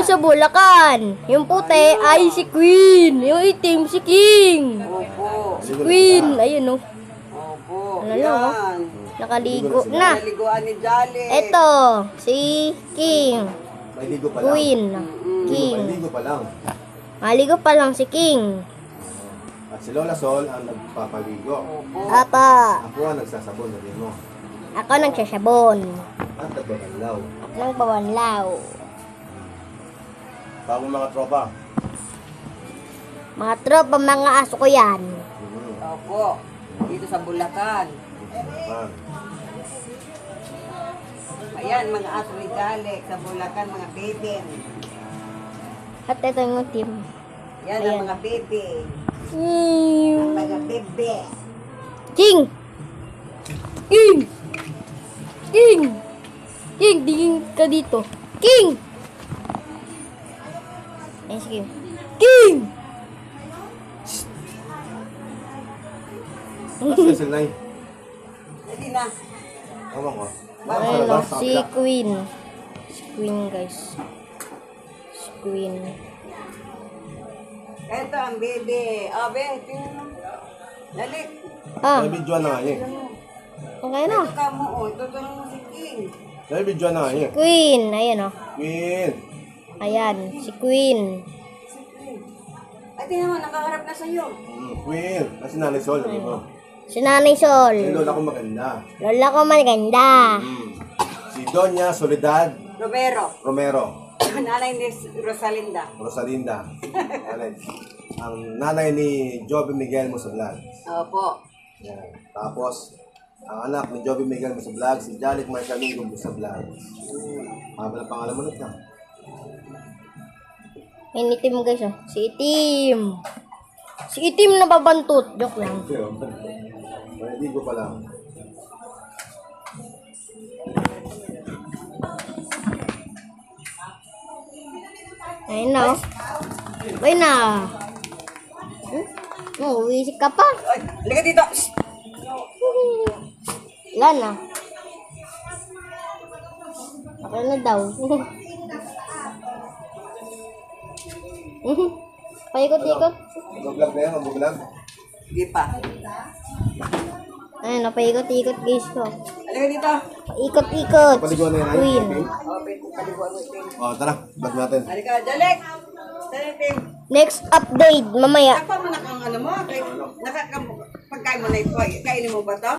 sa Bulacan. Yung puti ay si Queen. Yung itim si King. Opo. Si Queen. Ayun, oh. Opo. Ano lang, oh. Yan. Nakaligo na. Naliguan ni Jolly. Ito, si King. Maligo pa lang. Queen. King. Maligo pa lang. Maligo pa lang si King. At si Lola Sol ang nagpapaligo. Opo. Apa. Ako ang nagsasabon na rin mo. Ako nagsasabon. At nagbabanlaw. Nang bawanlaw. Bagong mga tropa. Mga tropa, mga aso ko yan. Opo. Dito sa Bulacan. Ayan, mga aso ni Jolly sa Bulacan, mga baby. At ito yung team. Yan Ayan. ang mga baby. King. Mga baby. King! King! King! King, tingin ka dito. King! Ayun si King. King! Kasi sila na Hindi na. Ewan ko. Ayun o, si Queen. Si Queen, guys. Si Queen. Ito ang baby. Abe, tingnan mo. Dalik. Ah, May video na nga niya. okay na. Ito ka mo, oh. Ito mo si King. May video na nga niya. Queen, ayun o. Queen. Ayan, si Queen. Ay, tingnan mo, nakaharap na sa'yo. Queen. Kasi Nanay Sol. Ano mo? Si Nanay Sol. Yung lola ko maganda. Lola ko maganda. Si Doña Soledad Romero. Romero. Nanay ni Rosalinda. Rosalinda. Nanay. Ang nanay ni Joby Miguel Musablad. Opo. Yan. Tapos, ang anak ni Joby Miguel Musablad, si Jalit Marcalingo Musablad. Haba ng pangalan mo nito. Ayun, itim guys oh. Si Itim. Si Itim na babantot. Joke lang. Maligo pa lang. Ayun na oh. Ayun na. Uwisik ka pa. Ay, halika dito. Shh! Wala na. Okay na daw. Paikot-ikot. Mag-vlog na yan, mag-vlog. Hindi pa. Ayun, napaikot-ikot guys ko. Halika dito. Paikot-ikot. Paliguan na yan. Queen. Open, paliguan mo Tim. Tara, vlog natin. Halika, Jalek. Dali, Tim. Next update mamaya. Apa mo na kang ano mo? Pagkain mo na ito. Kainin mo ba to?